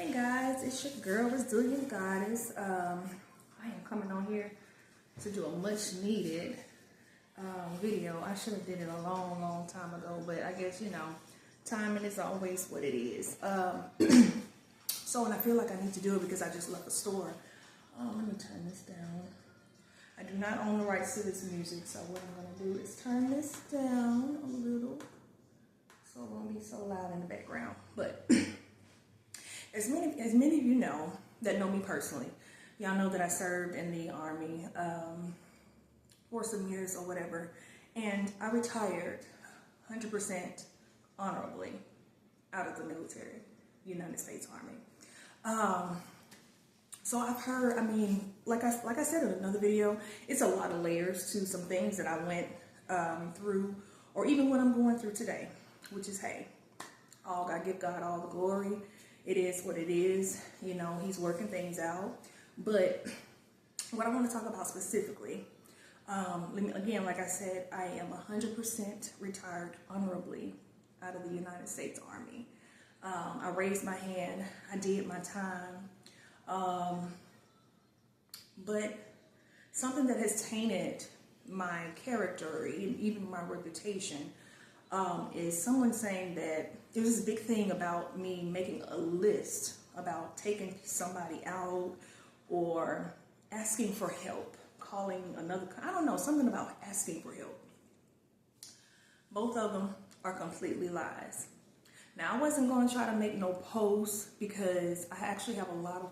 Hey guys, it's your girl, Resilient Goddess. I am coming on here to do a much needed video. I should have did it a long time ago, but I guess, timing is always what it is. So, and I feel like I need to do it because I just left the store. Let me turn this down. I do not own the rights to this music, so what I'm going to do is turn this down a little so it won't be so loud in the background. But as many of you know that know me personally, y'all know that I served in the Army for some years or whatever, and I retired 100% honorably out of the military, United States Army. So I've heard, like I said in another video, it's a lot of layers to some things that I went through, or even what I'm going through today, which is, hey, I give God all the glory. It is what it is. He's working things out. But what I want to talk about specifically, again, like I said, I am 100% retired honorably out of the United States Army. I raised my hand. I did my time. But something that has tainted my character, even my reputation, is someone saying that there was this big thing about me making a list about taking somebody out or asking for help, calling another, I don't know, something about asking for help. Both of them are completely lies. Now, I wasn't going to try to make no posts because I actually have a lot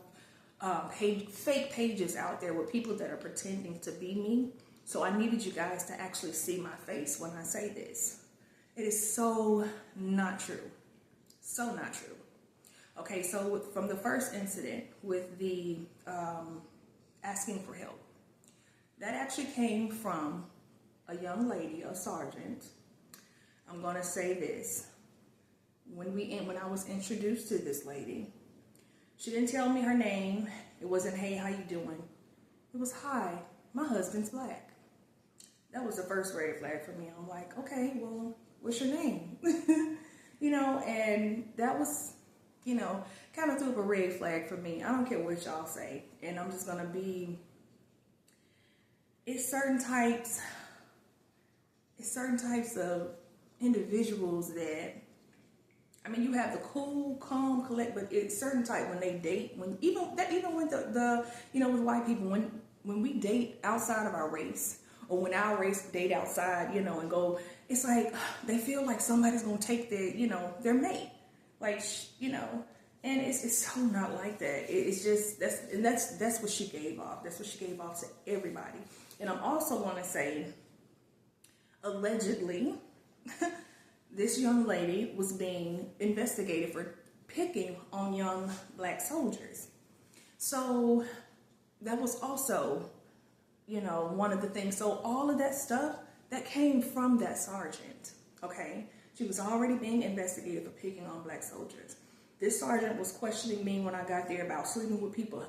of fake pages out there with people that are pretending to be me. So I needed you guys to actually see my face when I say this. It is so not true. So not true. Okay, so from the first incident with the asking for help, that actually came from a young lady, a sergeant. I'm going to say this. When I was introduced to this lady, she didn't tell me her name. It wasn't, hey, how you doing? It was, hi, my husband's black. That was the first red flag for me. I'm like, okay, well, what's your name? And that was, kind of threw up a red flag for me. I don't care what y'all say. And I'm just going to be, it's certain types of individuals that, you have the cool, calm, collect, but it's certain type when they date, even with with white people, when we date outside of our race, or when our race date outside, and go, it's like they feel like somebody's gonna take their mate, and it's so not like that. It's just that's what she gave off. That's what she gave off to everybody. And I'm also gonna say, allegedly, this young lady was being investigated for picking on young black soldiers. So that was also, one of the things. So all of that stuff, that came from that sergeant, okay? She was already being investigated for picking on black soldiers. This sergeant was questioning me when I got there about sleeping with people,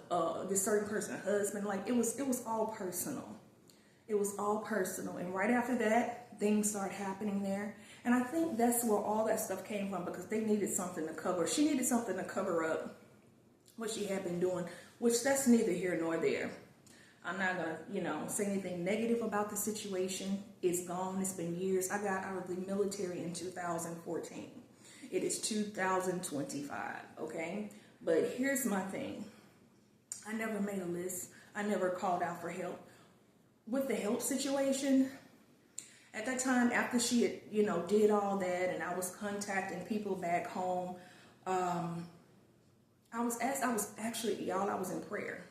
this certain person's husband. It was all personal. It was all personal. And right after that, things started happening there. And I think that's where all that stuff came from, because they needed something to cover. She needed something to cover up what she had been doing, which that's neither here nor there. I'm not going to, say anything negative about the situation. It's gone. It's been years. I got out of the military in 2014. It is 2025, okay? But here's my thing. I never made a list. I never called out for help. With the help situation, at that time, after she had, did all that, and I was contacting people back home, I was in prayer.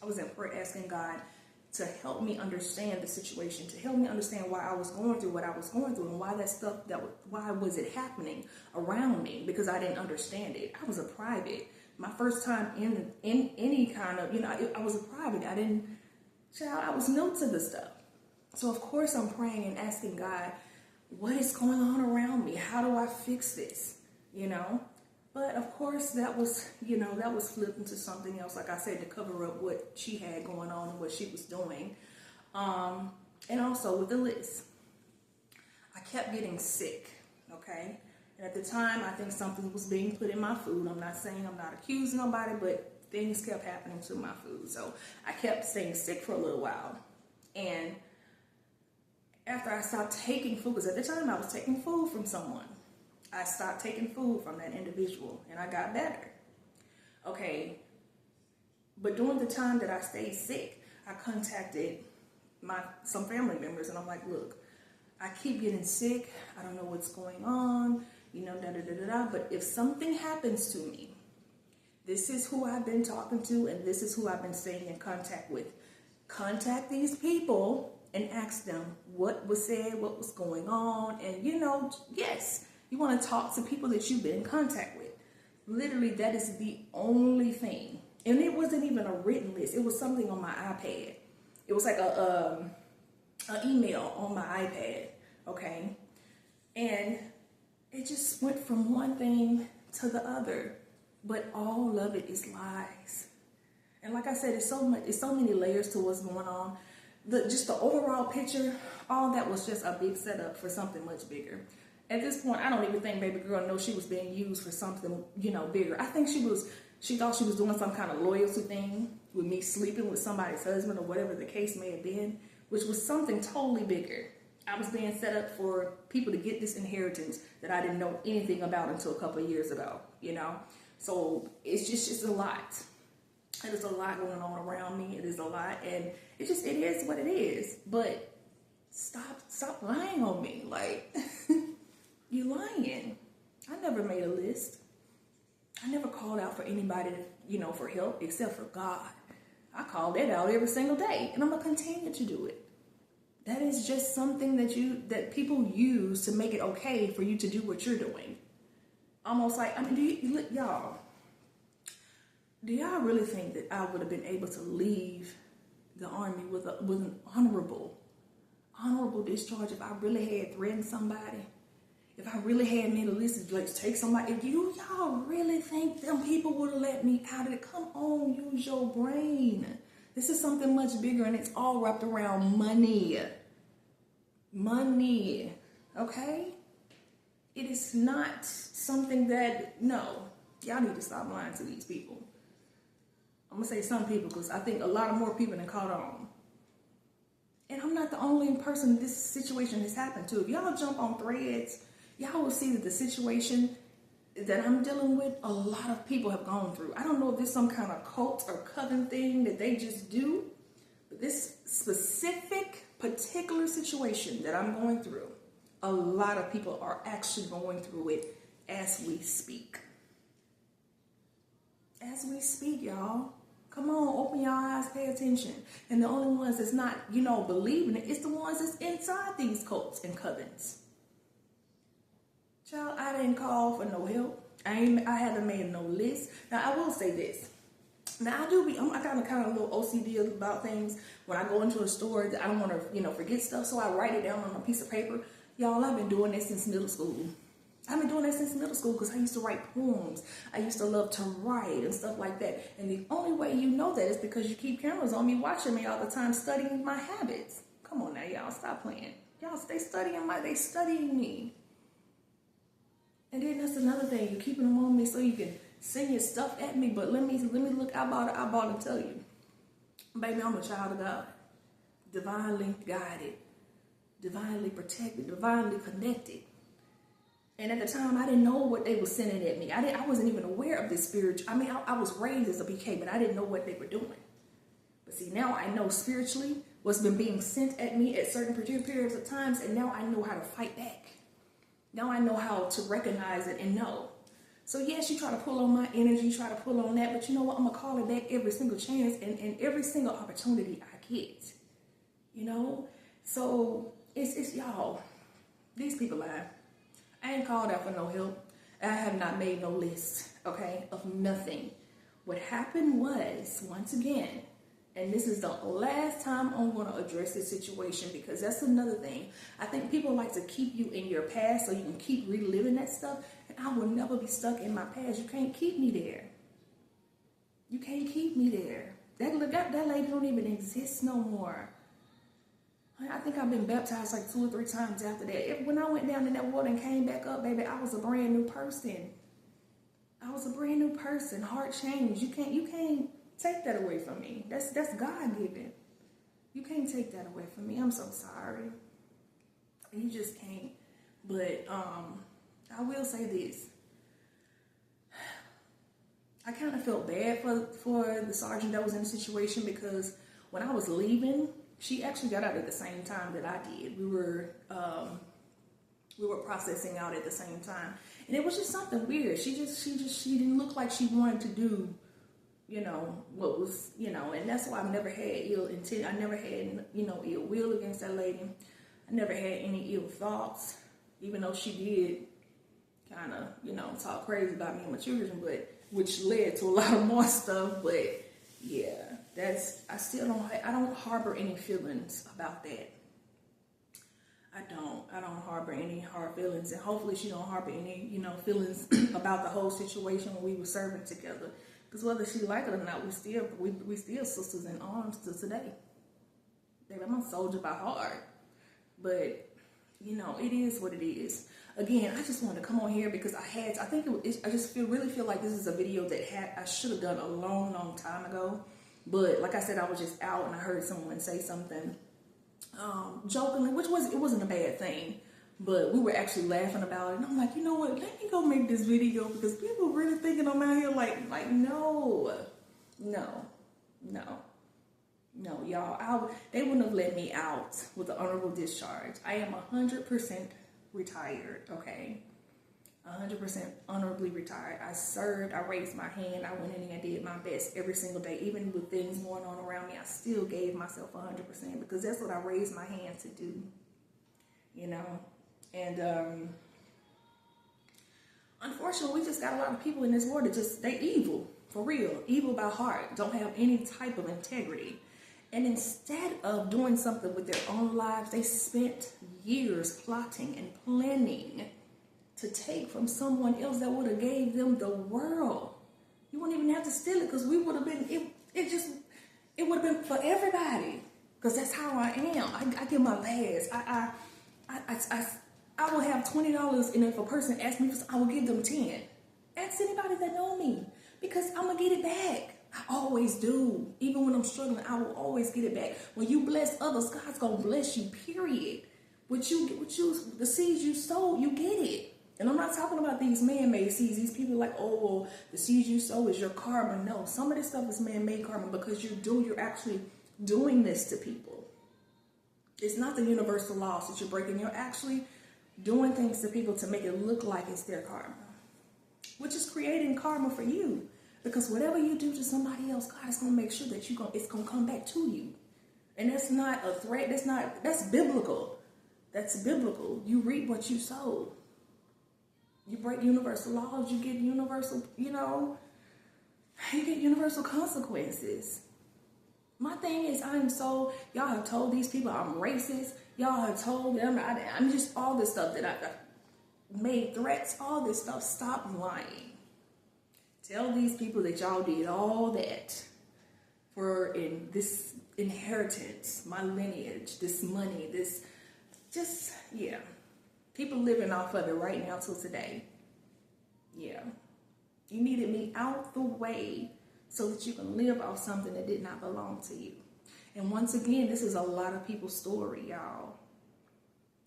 I was in prayer asking God to help me understand the situation, to help me understand why I was going through what I was going through, and why that stuff, why was it happening around me, because I didn't understand it. I was a private. My first time in any kind of, I was a private. I was new to the stuff. So of course I'm praying and asking God, what is going on around me? How do I fix this? But of course that was flipped into something else, like I said, to cover up what she had going on and what she was doing. And also with the list, I kept getting sick, okay? And at the time, I think something was being put in my food. I'm not saying, I'm not accusing nobody, but things kept happening to my food. So I kept staying sick for a little while. And after I stopped taking food, because at the time I was taking food from someone, I stopped taking food from that individual and I got better. Okay, but during the time that I stayed sick, I contacted some family members and I'm like, look, I keep getting sick. I don't know what's going on, but if something happens to me, this is who I've been talking to and this is who I've been staying in contact with. Contact these people and ask them what was said, what was going on. And yes, you want to talk to people that you've been in contact with. Literally, that is the only thing. And it wasn't even a written list. It was something on my iPad. It was like an email on my iPad, okay? And it just went from one thing to the other. But all of it is lies. And like I said, it's so many layers to what's going on. Just the overall picture, all that was just a big setup for something much bigger. At this point, I don't even think baby girl knows she was being used for something, bigger. I think she thought she was doing some kind of loyalty thing with me sleeping with somebody's husband or whatever the case may have been, which was something totally bigger. I was being set up for people to get this inheritance that I didn't know anything about until a couple of years ago, So it's just a lot. It is a lot going on around me. It is a lot, and it is what it is. But stop lying on me. Like, you lying. I never made a list. I never called out for anybody, for help except for God. I call that out every single day, and I'm gonna continue to do it. That is just something that people use to make it okay for you to do what you're doing. Almost like, do y'all really think that I would have been able to leave the army with an honorable discharge if I really had threatened somebody? If I really had made a list of like take somebody, if y'all really think them people would have let me out of it? Come on, use your brain. This is something much bigger, and it's all wrapped around money. Money, okay? It is not something that, no, y'all need to stop lying to these people. I'm gonna say some people because I think a lot of more people have caught on. And I'm not the only person this situation has happened to. If y'all jump on threads, y'all will see that the situation that I'm dealing with, a lot of people have gone through. I don't know if it's some kind of cult or coven thing that they just do, but this specific, particular situation that I'm going through, a lot of people are actually going through it as we speak. As we speak, y'all. Come on, open your eyes, pay attention. And the only ones that's not, believing it, it's the ones that's inside these cults and covens. Child, I didn't call for no help. I haven't made no list. Now, I will say this. Now, I got kind of a little OCD about things. When I go into a store, I don't want to, forget stuff, so I write it down on a piece of paper. Y'all, I've been doing this since middle school. I've been doing that since middle school because I used to write poems. I used to love to write and stuff like that. And the only way you know that is because you keep cameras on me, watching me all the time, studying my habits. Come on now, y'all, stop playing. Y'all, they studying me. And then that's another thing. You're keeping them on me so you can send your stuff at me. But let me look eyeball and tell you. Baby, I'm a child of God. Divinely guided. Divinely protected. Divinely connected. And at the time, I didn't know what they were sending at me. I wasn't even aware of this spiritual. I was raised as a PK, but I didn't know what they were doing. But see, now I know spiritually what's been being sent at me at certain particular periods of times, and now I know how to fight back. Now I know how to recognize it and know. So yes, you try to pull on my energy, try to pull on that, but you know what? I'm going to call it back every single chance and every single opportunity I get. So it's y'all, these people lie. I ain't called out for no help. I have not made no list, okay, of nothing. What happened was, once again, and this is the last time I'm going to address this situation because that's another thing. I think people like to keep you in your past so you can keep reliving that stuff. And I will never be stuck in my past. You can't keep me there. You can't keep me there. That lady don't even exist no more. I think I've been baptized like 2 or 3 times after that. When I went down in that water and came back up, baby, I was a brand new person. I was a brand new person. Heart changed. You can't take that away from me. That's God given. You can't take that away from me. I'm so sorry. You just can't. But I will say this. I kind of felt bad for the sergeant that was in the situation, because when I was leaving, she actually got out at the same time that I did. We were processing out at the same time, and it was just something weird. She didn't look like she wanted to do, what was, and that's why I've never had ill intent. I never had, ill will against that lady. I never had any ill thoughts, even though she did kind of, talk crazy about me and my children, but which led to a lot of more stuff. But yeah, I don't harbor any feelings about that. I don't harbor any hard feelings, and hopefully she don't harbor any, feelings about the whole situation when we were serving together. Because whether she like it or not, we still sisters in arms to today. Baby, I'm a soldier by heart. But, it is what it is. Again, I just wanted to come on here because I just really feel like this is a video that I should have done a long, long time ago. But like I said, I was just out and I heard someone say something jokingly, it wasn't a bad thing, but we were actually laughing about it. And I'm like, you know what? Let me go make this video, because people really thinking I'm out here like no, y'all. They wouldn't have let me out with an honorable discharge. I am 100% retired, okay? 100% honorably retired. I served, I raised my hand, I went in and I did my best every single day. Even with things going on around me, I still gave myself 100%, because that's what I raised my hand to do, And unfortunately, we just got a lot of people in this world that they evil, for real, evil by heart, don't have any type of integrity. And instead of doing something with their own lives, they spent years plotting and planning to take from someone else that would have gave them the world. You wouldn't even have to steal it, because we would have been, it would have been for everybody. Because that's how I am. I give my last. I will have $20, and if a person asks me, I will give them 10. Ask anybody that know me, because I'm going to get it back. I always do. Even when I'm struggling, I will always get it back. When you bless others, God's going to bless you, period. The seeds you sow, you get it. And I'm not talking about these man-made seeds. These people are like, oh, well, the seeds you sow is your karma. No, some of this stuff is man-made karma, because you're actually doing this to people. It's not the universal laws that you're breaking. You're actually doing things to people to make it look like it's their karma, which is creating karma for you. Because whatever you do to somebody else, God is going to make sure that it's going to come back to you. And that's not a threat. That's biblical. That's biblical. You reap what you sow. You break universal laws, you get universal, you get universal consequences. My thing is, y'all have told these people I'm racist. Y'all have told them I'm just all this stuff that I made threats, all this stuff. Stop lying. Tell these people that y'all did all that for this inheritance, my lineage, this money, yeah. People living off of it right now till today. Yeah. You needed me out the way so that you can live off something that did not belong to you. And once again, this is a lot of people's story, y'all.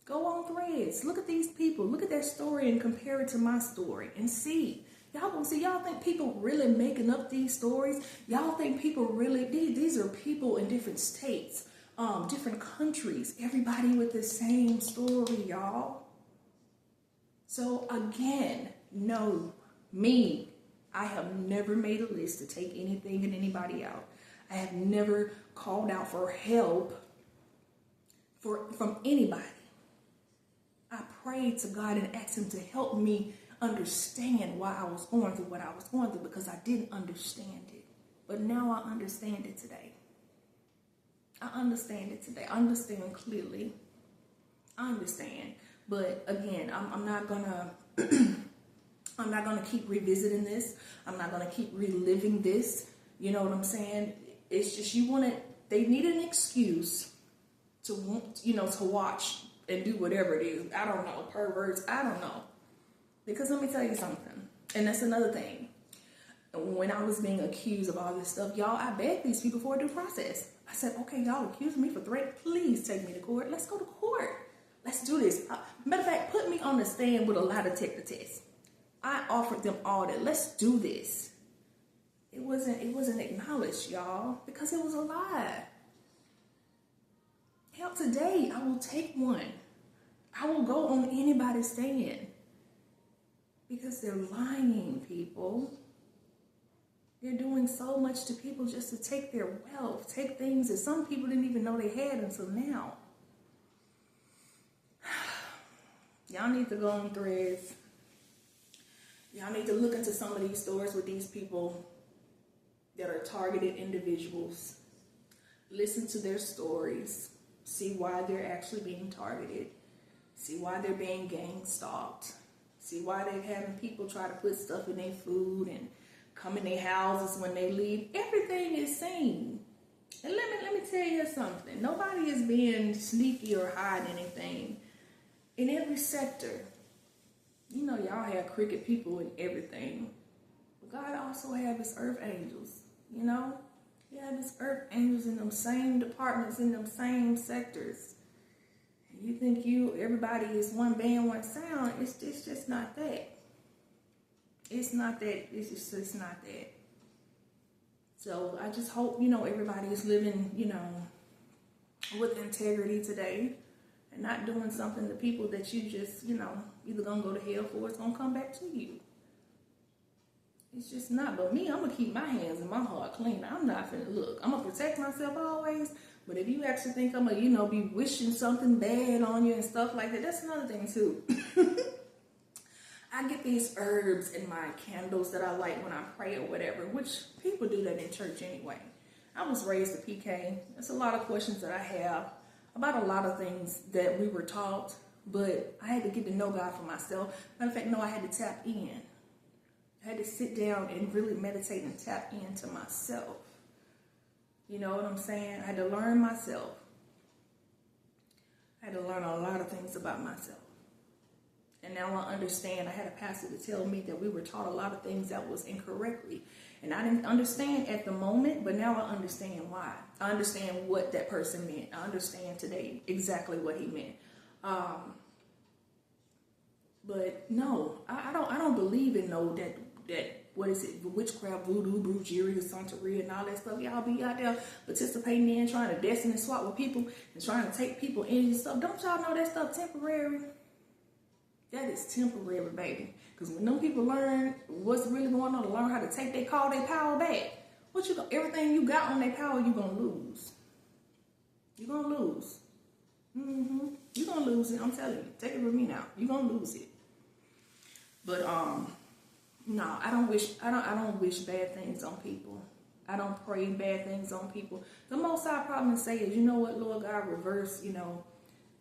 Go on Threads. Look at these people. Look at their story and compare it to my story and see. Y'all think people really making up these stories? Y'all think people really, these are people in different states, different countries, everybody with the same story, y'all. So again, no, me, I have never made a list to take anything and anybody out. I have never called out for help from anybody. I prayed to God and asked him to help me understand why I was going through what I was going through, because I didn't understand it. But now I understand it today. I understand it today. I understand clearly. I understand. But again, I'm not gonna I'm not gonna keep revisiting this. I'm not gonna keep reliving this. You know what I'm saying? It's just they needed an excuse to want, you know, to watch and do whatever it is. I don't know, perverts, I don't know. Because let me tell you something, and that's another thing. When I was being accused of all this stuff, y'all, I begged these people for a due process. I said, okay, y'all accuse me for threat. Please take me to court. Let's go to court. Let's do this. Matter of fact, put me on the stand with a lie detector test. I offered them all that. Let's do this. It wasn't acknowledged, y'all, because it was a lie. Hell, today I will take one. I will go on anybody's stand. Because they're lying, people. They're doing so much to people just to take their wealth, take things that some people didn't even know they had until now. Y'all need to go on Threads. Y'all need to look into some of these stores with these people that are targeted individuals. Listen to their stories. See why they're actually being targeted. See why they're being gang stalked. See why they're having people try to put stuff in their food and come in their houses when they leave. Everything is seen. And let me tell you something. Nobody is being sneaky or hiding anything. In every sector, you know, y'all have cricket people and everything. But God also have his earth angels, you know? He have his earth angels in them same departments, in them same sectors. And you think everybody is one band, one sound. It's just not that. It's not that. It's just not that. So I just hope, you know, everybody is living, you know, with integrity today. And not doing something to people that you just, you know, either gonna go to hell for, it's gonna come back to you. It's just not. But me, I'm gonna keep my hands and my heart clean. I'm not finna look. I'm gonna protect myself always. But if you actually think I'm gonna, you know, be wishing something bad on you and stuff like that, that's another thing too. I get these herbs in my candles that I light when I pray or whatever, which people do that in church anyway. I was raised a PK. There's a lot of questions that I have about a lot of things that we were taught, but I had to get to know God for myself. Matter of fact, no, I had to tap in. I had to sit down and really meditate and tap into myself. You know what I'm saying? I had to learn myself. I had to learn a lot of things about myself. And now I understand. I had a pastor to tell me that we were taught a lot of things that was incorrectly. And I didn't understand at the moment, but now I understand why. I understand what that person meant. I understand today exactly what he meant. But no, I don't believe in that what is it, witchcraft, voodoo, brujeria, santeria, and all that stuff. Y'all be out there participating in, trying to destiny swap with people and trying to take people in and stuff. Don't y'all know that stuff temporary? That is temporary, baby. Because when them people learn what's really going on, to learn how to take their power back, everything you got on their power, you're going to lose. You're going to lose. You're going to lose it. I'm telling you. Take it with me now. You're going to lose it. But, no, I don't wish bad things on people. I don't pray bad things on people. The most I probably say is, you know what, Lord God, reverse, you know,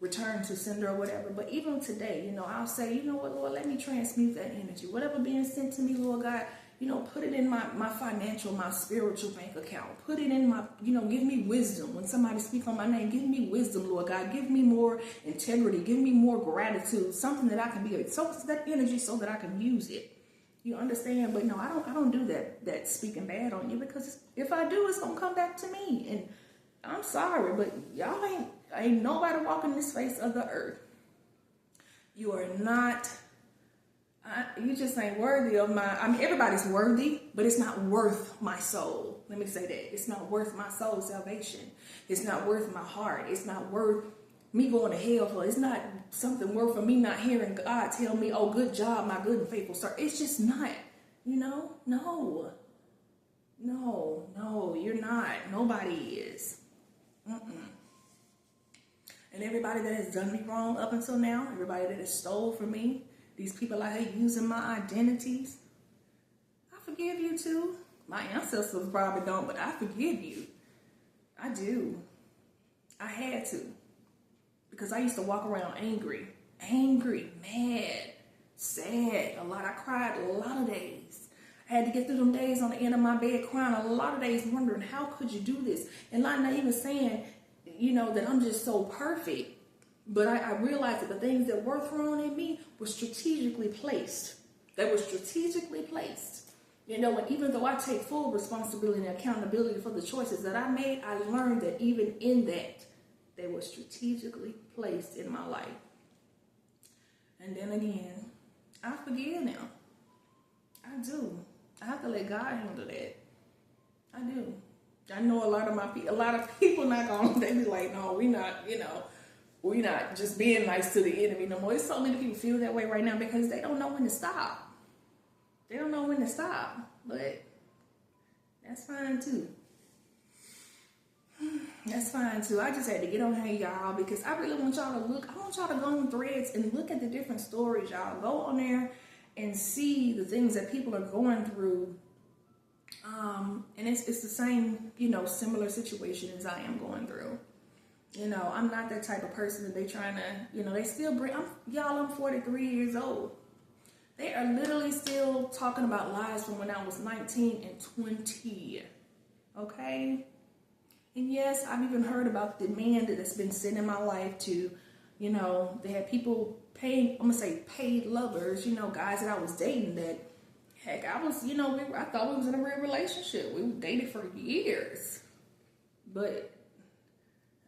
return to sender or whatever. But even today, you know, I'll say, you know what, Lord, let me transmute that energy. Whatever being sent to me, Lord God, you know, put it in my financial, my spiritual bank account. Put it in my, you know, give me wisdom. When somebody speaks on my name, give me wisdom, Lord God. Give me more integrity. Give me more gratitude. Something that I can be, so that energy so that I can use it. You understand? But no, I don't do that speaking bad on you, because if I do, it's gonna come back to me. And I'm sorry, but y'all ain't nobody walking this face of the earth. You are not. You just ain't worthy of my. I mean, everybody's worthy, but it's not worth my soul. Let me say that it's not worth my soul's salvation. It's not worth my heart. It's not worth me going to hell for. It's not something worth for me not hearing God tell me, "Oh, good job, my good and faithful servant." It's just not. You know, no, you're not. Nobody is. And everybody that has done me wrong up until now, everybody that has stole from me, these people out here using my identities, I forgive you too. My ancestors probably don't, but I forgive you. I do. I had to. Because I used to walk around angry, mad, sad, a lot. I cried a lot of days. I had to get through them days on the end of my bed crying a lot of days, wondering, how could you do this? And not even saying, that I'm just so perfect. But I realized that the things that were thrown at me were strategically placed. They were strategically placed. And even though I take full responsibility and accountability for the choices that I made, I learned that even in that, they were strategically placed in my life. And then again, I forgive now. I do. I have to let God handle that. I do. I know a lot of people not gonna, they be like, no, we not just being nice to the enemy no more. There's so many people feel that way right now because they don't know when to stop. They don't know when to stop, but that's fine too. That's fine too. I just had to get on here, y'all, because I really want y'all to look. I want y'all to go on Threads and look at the different stories, y'all. Go on there and see the things that people are going through. And it's the same, similar situation as I am going through. I'm not that type of person that they trying to, they still bring, I'm 43 years old. They are literally still talking about lies from when I was 19 and 20. Okay? And yes, I've even heard about the man that has been sent in my life to, they had people paid lovers, guys that I was dating that, heck, I thought we was in a real relationship. We dated for years. But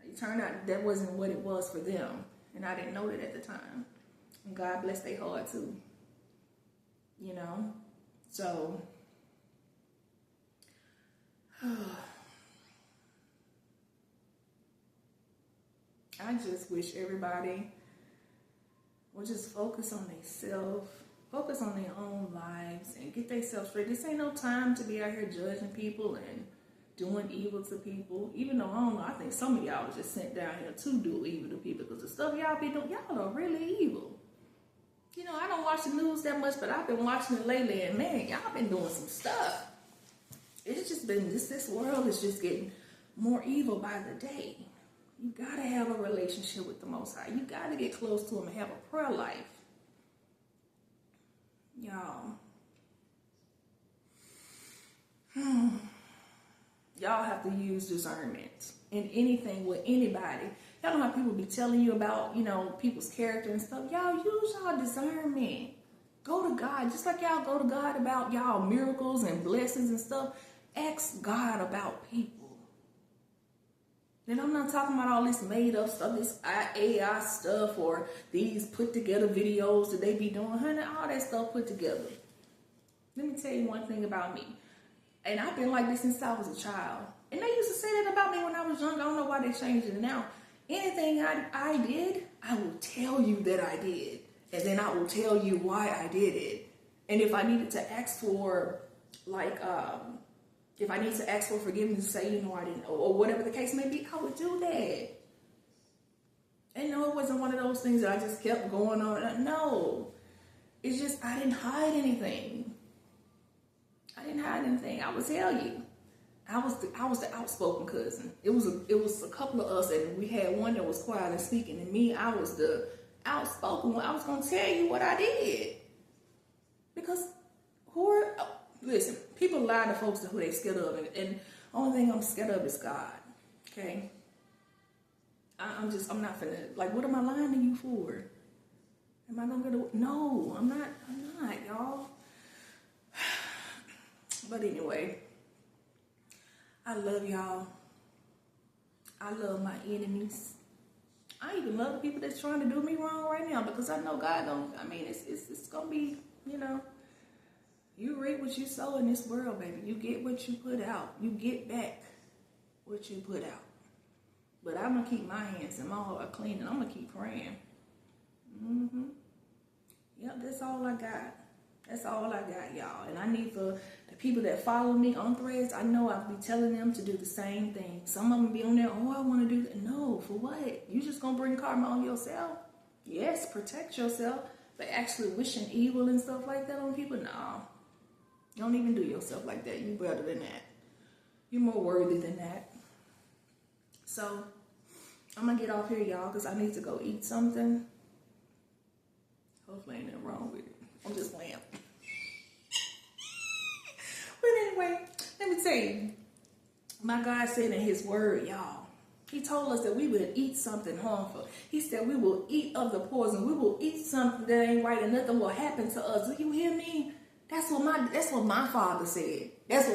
it turned out that wasn't what it was for them. And I didn't know that at the time. And God bless their heart too. So I just wish everybody would just focus on themselves, focus on their own lives, and get themselves straight. This ain't no time to be out here judging people and doing evil to people. Even though, I don't know, I think some of y'all was just sent down here to do evil to people, because the stuff y'all be doing, y'all are really evil. I don't watch the news that much, but I've been watching it lately, and man, y'all been doing some stuff. It's just been, this world is just getting more evil by the day. You gotta have a relationship with the Most High. You gotta get close to Him and have a prayer life. Y'all. Y'all have to use discernment in anything with anybody. Y'all know how people be telling you about, people's character and stuff. Y'all use y'all discernment. Go to God. Just like y'all go to God about y'all miracles and blessings and stuff. Ask God about people. And I'm not talking about all this made up stuff, this AI stuff, or these put together videos that they be doing. Honey, all that stuff put together. Let me tell you one thing about me. And I've been like this since I was a child. And they used to say that about me when I was young. I don't know why they changed it now. Anything I did, I will tell you that I did. And then I will tell you why I did it. And if I needed to ask for, if I need to ask for forgiveness, say, I didn't, or whatever the case may be, I would do that. And no, it wasn't one of those things that I just kept going on. No. It's just, I didn't hide anything. I would tell you. I was the outspoken cousin. It was a couple of us, and we had one that was quiet and speaking, and me, I was the outspoken one. I was gonna tell you what I did. Because listen, people lie to folks who they scared of, and the only thing I'm scared of is God. Okay? I'm not finna, what am I lying to you for? Am I gonna get no, I'm not, y'all. But anyway, I love y'all. I love my enemies. I even love the people that's trying to do me wrong right now, because I know God it's gonna be, you reap what you sow in this world, baby. You get what you put out. You get back what you put out. But I'm gonna keep my hands and my heart clean, and I'm gonna keep praying. Yep, that's all I got. That's all I got, y'all. And I need for the people that follow me on Threads, I know I'll be telling them to do the same thing. Some of them be on there, I want to do that. No, for what? You just going to bring karma on yourself? Yes, protect yourself. But actually wishing evil and stuff like that on people? No. Don't even do yourself like that. You better than that. You're more worthy than that. So, I'm going to get off here, y'all, because I need to go eat something. Hopefully ain't nothing wrong with it. I'm just playing. But anyway, let me tell you. My God said in His word, y'all, He told us that we would eat something harmful. He said we will eat of the poison. We will eat something that ain't right, and nothing will happen to us. Do you hear me? That's what my father said. That's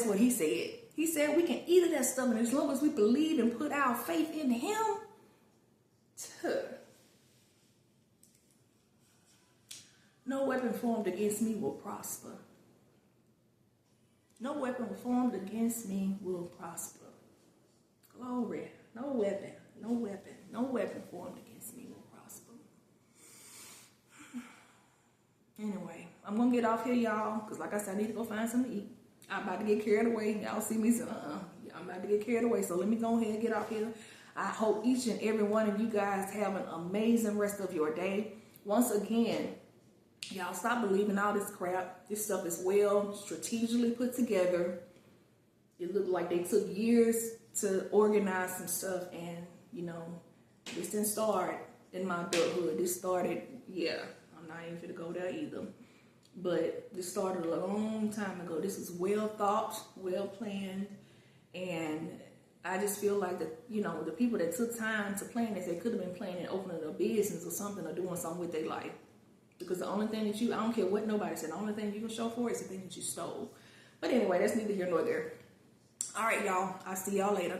what he said. He said we can eat of that stuff, and as long as we believe and put our faith in him, no weapon formed against me will prosper. No weapon formed against me will prosper. Glory. No weapon formed against me will prosper. Anyway, I'm going to get off here, y'all, because like I said, I need to go find something to eat. I'm about to get carried away. Y'all see me say, I'm about to get carried away, so let me go ahead and get off here. I hope each and every one of you guys have an amazing rest of your day. Once again, y'all stop believing all this crap. This stuff is well strategically put together. It looked like they took years to organize some stuff, and this didn't start in my adulthood. This started, I'm not even gonna go there either, but this started a long time ago. This is well thought, well planned, and I just feel like the people that took time to plan this, they could have been planning opening a business or something, or doing something with their life, because the only thing that I don't care what nobody said, the only thing you can show for it is the thing that you stole. But anyway, that's neither here nor there. All right, y'all. I'll see y'all later.